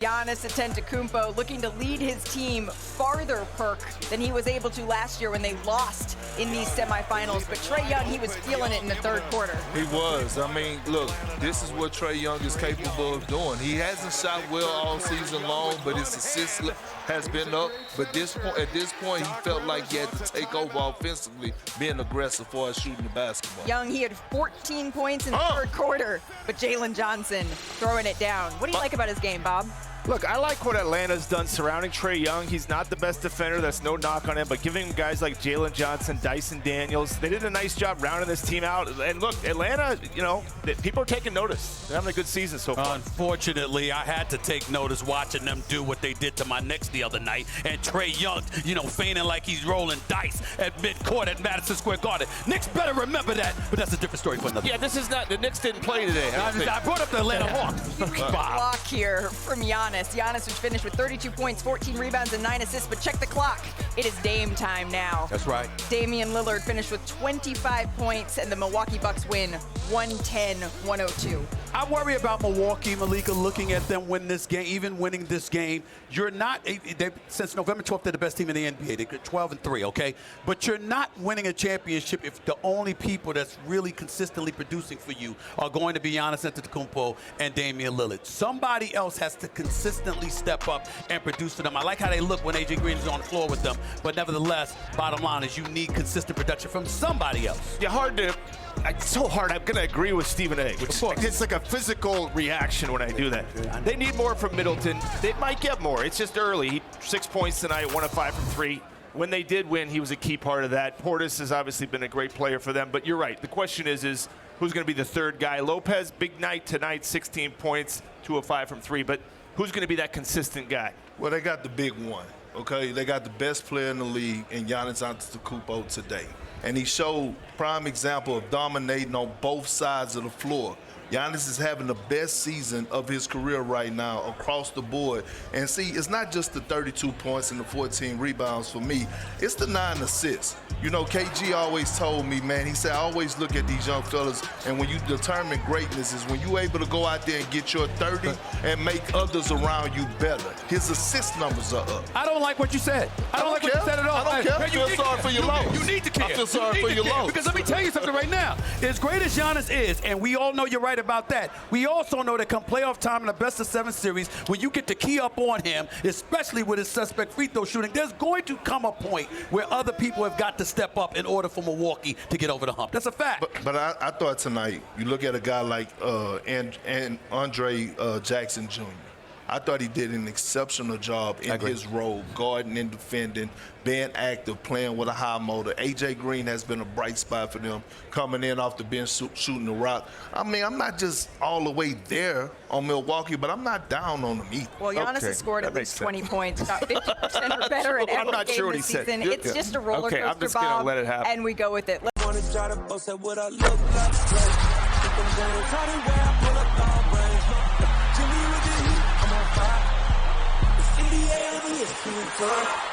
Giannis Antetokounmpo looking to lead his team farther, Perk, than he was able to last year when they lost in these semifinals. But Trae Young, he was feeling it in the third quarter. He was. I mean, look, this is what Trae Young is capable of doing. He hasn't shot well all season long, but his assist has been up. But at this point, he felt like he had to take over offensively, being aggressive for us shooting the basketball. Young, he had 14 points in the third quarter, but Jalen Johnson throwing it down. What do you like about his game, Bob? Look, I like what Atlanta's done surrounding Trae Young. He's not the best defender. That's no knock on him. But giving him guys like Jalen Johnson, Dyson Daniels, they did a nice job rounding this team out. And look, Atlanta, you know, people are taking notice. They're having a good season so far. Unfortunately, I had to take notice watching them do what they did to my Knicks the other night. And Trae Young, you know, feigning like he's rolling dice at midcourt at Madison Square Garden. Knicks better remember that, but that's a different story for another. Yeah, this is not, the Knicks didn't play today. I brought up the Atlanta Hawks. Block here from Giannis. Giannis was finished with 32 points, 14 rebounds, and 9 assists. But check the clock. It is Dame time now. That's right. Damian Lillard finished with 25 points, and the Milwaukee Bucks win 110-102. I worry about Milwaukee, Malika, looking at them win this game, even winning this game. You're not, since November 12th, they're the best team in the NBA. They're 12-3, okay? But you're not winning a championship if the only people that's really consistently producing for you are going to be Giannis Antetokounmpo and Damian Lillard. Somebody else has to consistently step up and produce for them. I like how they look when A.J. Green is on the floor with them, but nevertheless, bottom line is you need consistent production from somebody else. Yeah, hard to. It's so hard. I'm going to agree with Stephen A. It's like a physical reaction when I do that. They need more from Middleton. They might get more. It's just early. 6 points tonight, 1 of 5 from 3. When they did win, he was a key part of that. Portis has obviously been a great player for them. But you're right. The question is who's going to be the third guy? Lopez, big night tonight, 16 points, 2 of 5 from 3. But who's going to be that consistent guy? Well, they got the big one, okay? They got the best player in the league in Giannis Antetokounmpo today. And he showed prime example of dominating on both sides of the floor. Giannis is having the best season of his career right now across the board. And see, it's not just the 32 points and the 14 rebounds for me. It's the 9 assists. You know, KG always told me, man, he said, I always look at these young fellas, and when you determine greatness is when you're able to go out there and get your 30 and make others around you better. His assist numbers are up. I don't like what you said. I don't like what you said at all. I don't care. I feel sorry for your loss. You need to care. I feel sorry for your loss. Because let me tell you something right now. As great as Giannis is, and we all know you're right about that, we also know that come playoff time in the best-of-7 series, when you get to key up on him, especially with his suspect free throw shooting, there's going to come a point where other people have got to step up in order for Milwaukee to get over the hump. That's a fact. But I thought tonight, you look at a guy like Andre Jackson Jr., I thought he did an exceptional job in his role, guarding and defending, being active, playing with a high motor. A.J. Green has been a bright spot for them, coming in off the bench, shooting the rock. I mean, I'm not just all the way there on Milwaukee, but I'm not down on them either. Well, Giannis has scored at least 20 points, about 50% or better in every game this season. It's just a roller coaster, I'm just Bob, gonna let it happen. and we go with it. NBA,